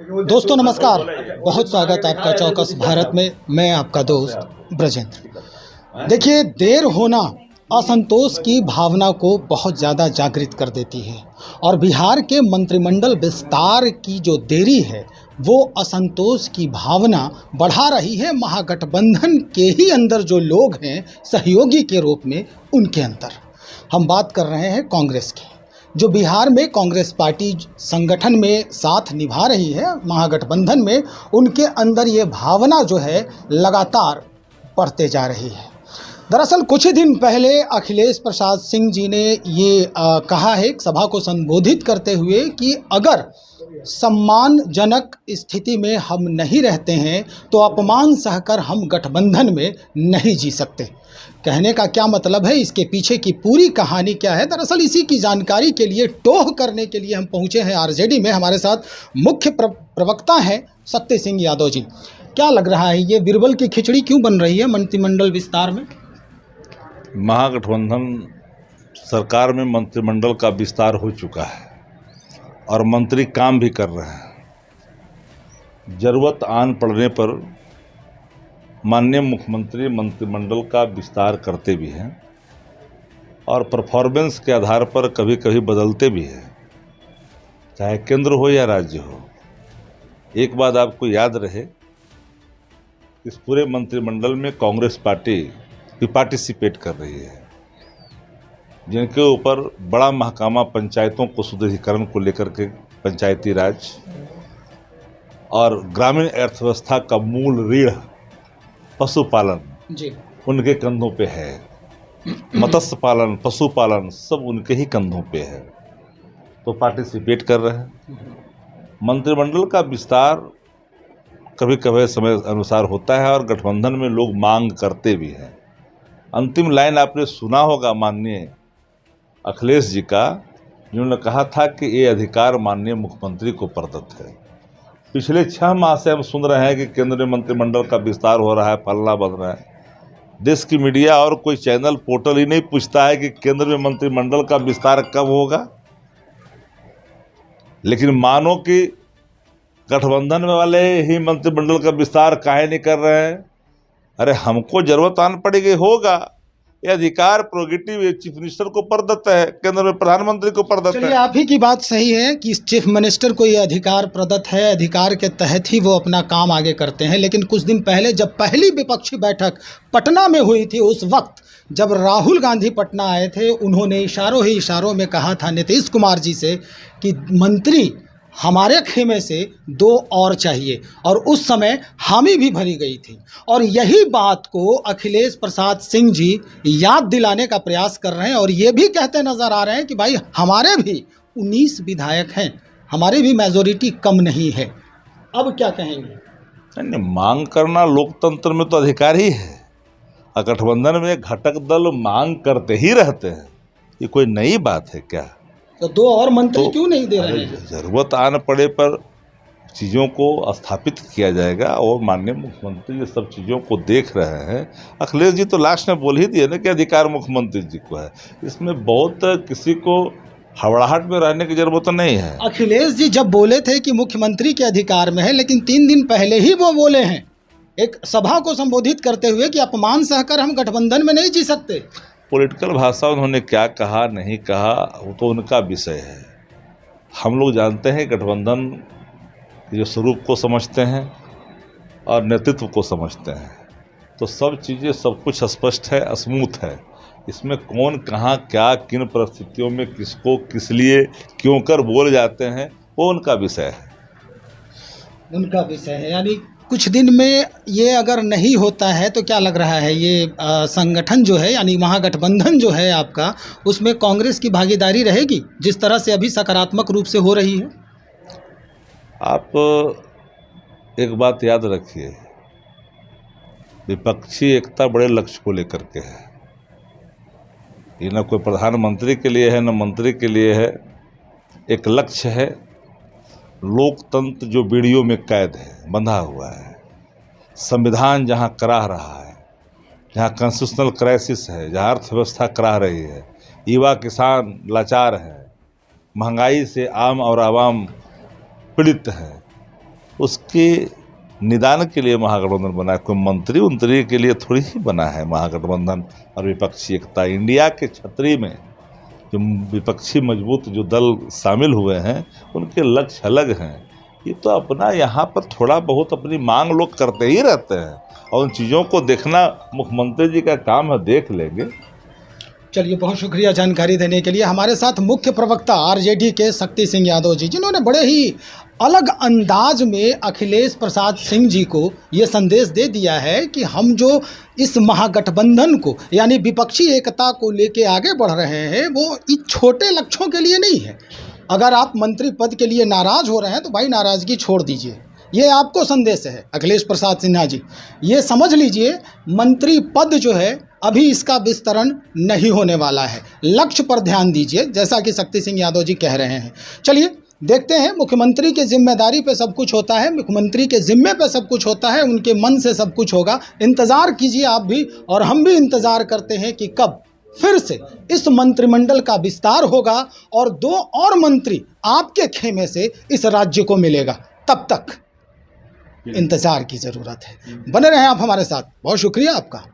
दोस्तों नमस्कार, बहुत स्वागत आपका चौकस भारत में। मैं आपका दोस्त ब्रजेंद्र। देखिए, देर होना असंतोष की भावना को बहुत ज़्यादा जागृत कर देती है और बिहार के मंत्रिमंडल विस्तार की जो देरी है वो असंतोष की भावना बढ़ा रही है। महागठबंधन के ही अंदर जो लोग हैं सहयोगी के रूप में, उनके अंदर हम बात कर रहे हैं कांग्रेस की, जो बिहार में कांग्रेस पार्टी संगठन में साथ निभा रही है महागठबंधन में। उनके अंदर ये भावना जो है लगातार बढ़ते जा रही है। दरअसल कुछ ही दिन पहले अखिलेश प्रसाद सिंह जी ने ये कहा है एक सभा को संबोधित करते हुए कि अगर सम्मानजनक स्थिति में हम नहीं रहते हैं तो अपमान सहकर हम गठबंधन में नहीं जी सकते। कहने का क्या मतलब है, इसके पीछे की पूरी कहानी क्या है, दरअसल इसी की जानकारी के लिए टोह करने के लिए हम पहुंचे हैं आरजेडी में। हमारे साथ मुख्य प्रवक्ता हैं सत्य सिंह यादव जी। क्या लग रहा है, ये बिरबल की खिचड़ी क्यों बन रही है मंत्रिमंडल विस्तार में? महागठबंधन सरकार में मंत्रिमंडल का विस्तार हो चुका है और मंत्री काम भी कर रहे हैं। जरूरत आन पड़ने पर माननीय मुख्यमंत्री मंत्रिमंडल का विस्तार करते भी हैं और परफॉर्मेंस के आधार पर कभी कभी बदलते भी हैं, चाहे केंद्र हो या राज्य हो। एक बात आपको याद रहे, इस पूरे मंत्रिमंडल में कांग्रेस पार्टी भी पार्टिसिपेट कर रही है, जिनके ऊपर बड़ा महकमा पंचायतों को सुदृढ़ीकरण को लेकर के पंचायती राज और ग्रामीण अर्थव्यवस्था का मूल रीढ़ पशुपालन जी उनके कंधों पे है। मत्स्य पालन, पशुपालन सब उनके ही कंधों पे है, तो पार्टिसिपेट कर रहे हैं। मंत्रिमंडल का विस्तार कभी कभी समय अनुसार होता है और गठबंधन में लोग मांग करते भी हैं। अंतिम लाइन आपने सुना होगा माननीय अखिलेश जी का, जिन्होंने कहा था कि ये अधिकार माननीय मुख्यमंत्री को प्रदत्त है। पिछले 6 माह से हम सुन रहे हैं कि केंद्रीय मंत्रिमंडल का विस्तार हो रहा है, फलना बन रहा है। देश की मीडिया और कोई चैनल पोर्टल ही नहीं पूछता है कि केंद्र में मंत्रिमंडल का विस्तार कब होगा, लेकिन मानो कि गठबंधन वाले ही मंत्रिमंडल का विस्तार काहे नहीं कर रहे हैं। अरे हमको जरूरत आन पड़ेगी, होगा। ये अधिकार प्रोगेटिव चीफ मिनिस्टर को प्रदत्त है, केंद्र में प्रधानमंत्री को प्रदत्त है। चलिए, आप ही की बात सही है कि चीफ मिनिस्टर को ये अधिकार प्रदत्त है, अधिकार के तहत ही वो अपना काम आगे करते हैं। लेकिन कुछ दिन पहले जब पहली विपक्षी बैठक पटना में हुई थी, उस वक्त जब राहुल गांधी पटना आए थे, उन्होंने इशारों ही इशारों में कहा था नीतीश कुमार जी से कि मंत्री हमारे खेमे से 2 और चाहिए, और उस समय हामी भी भरी गई थी। और यही बात को अखिलेश प्रसाद सिंह जी याद दिलाने का प्रयास कर रहे हैं और ये भी कहते नज़र आ रहे हैं कि भाई हमारे भी 19 विधायक हैं, हमारी भी मेजोरिटी कम नहीं है। अब क्या कहेंगे? नहीं, मांग करना लोकतंत्र में तो अधिकार ही है। गठबंधन में घटक दल मांग करते ही रहते हैं, ये कोई नई बात है क्या? तो 2 और मंत्री क्यों नहीं दे रहे हैं? जरूरत आने पड़े पर चीज़ों को स्थापित किया जाएगा और माननीय मुख्यमंत्री ये सब चीज़ों को देख रहे हैं। अखिलेश जी तो लास्ट में बोल ही दिए ना कि अधिकार मुख्यमंत्री जी को है। इसमें बहुत किसी को हड़बड़ाहट में रहने की जरूरत नहीं है। अखिलेश जी जब बोले थे कि मुख्यमंत्री के अधिकार में है, लेकिन 3 दिन पहले ही वो बोले हैं एक सभा को संबोधित करते हुए कि अपमान सहकर हम गठबंधन में नहीं जी सकते। पॉलिटिकल भाषा उन्होंने क्या कहा नहीं कहा वो तो उनका विषय है। हम लोग जानते हैं गठबंधन के जो स्वरूप को समझते हैं और नेतृत्व को समझते हैं, तो सब चीज़ें सब कुछ स्पष्ट है, स्मूथ है। इसमें कौन कहाँ क्या किन परिस्थितियों में किसको किस लिए क्यों कर बोल जाते हैं, वो उनका विषय है। उनका विषय है, यानी कुछ दिन में ये अगर नहीं होता है तो क्या लग रहा है, ये संगठन जो है यानी महागठबंधन जो है आपका, उसमें कांग्रेस की भागीदारी रहेगी जिस तरह से अभी सकारात्मक रूप से हो रही है? आप एक बात याद रखिए, विपक्षी एकता बड़े लक्ष्य को लेकर के है। ये न कोई प्रधानमंत्री के लिए है न मंत्री के लिए है। एक लक्ष्य है, लोकतंत्र जो बीड़ियों में कैद है, बंधा हुआ है। संविधान जहां कराह रहा है, जहां कॉन्स्टिट्यूशनल क्राइसिस है, जहां अर्थव्यवस्था कराह रही है, युवा किसान लाचार है, महंगाई से आम और आवाम पीड़ित हैं, उसके निदान के लिए महागठबंधन बना है। कोई मंत्री उंत्री के लिए थोड़ी ही बना है महागठबंधन और विपक्षी एकता। इंडिया के छतरी में जो विपक्षी मजबूत जो दल शामिल हुए हैं उनके लक्ष्य अलग हैं। ये तो अपना यहाँ पर थोड़ा बहुत अपनी मांग लोग करते ही रहते हैं और उन चीज़ों को देखना मुख्यमंत्री जी का काम है, देख लेंगे। चलिए, बहुत शुक्रिया जानकारी देने के लिए। हमारे साथ मुख्य प्रवक्ता आरजेडी के शक्ति सिंह यादव जी, जिन्होंने बड़े ही अलग अंदाज में अखिलेश प्रसाद सिंह जी को ये संदेश दे दिया है कि हम जो इस महागठबंधन को यानी विपक्षी एकता को लेके आगे बढ़ रहे हैं वो इन छोटे लक्ष्यों के लिए नहीं है। अगर आप मंत्री पद के लिए नाराज हो रहे हैं तो भाई नाराज़गी छोड़ दीजिए, ये आपको संदेश है अखिलेश प्रसाद सिन्हा जी। ये समझ लीजिए मंत्री पद जो है अभी इसका विस्तरण नहीं होने वाला है, लक्ष्य पर ध्यान दीजिए, जैसा कि शक्ति सिंह यादव जी कह रहे हैं। चलिए देखते हैं, मुख्यमंत्री के जिम्मेदारी पे सब कुछ होता है, मुख्यमंत्री के जिम्मे पे सब कुछ होता है, उनके मन से सब कुछ होगा। इंतज़ार कीजिए आप भी और हम भी इंतज़ार करते हैं कि कब फिर से इस मंत्रिमंडल का विस्तार होगा और 2 और मंत्री आपके खेमे से इस राज्य को मिलेगा। तब तक इंतज़ार की ज़रूरत है। बने रहें आप हमारे साथ। बहुत शुक्रिया आपका।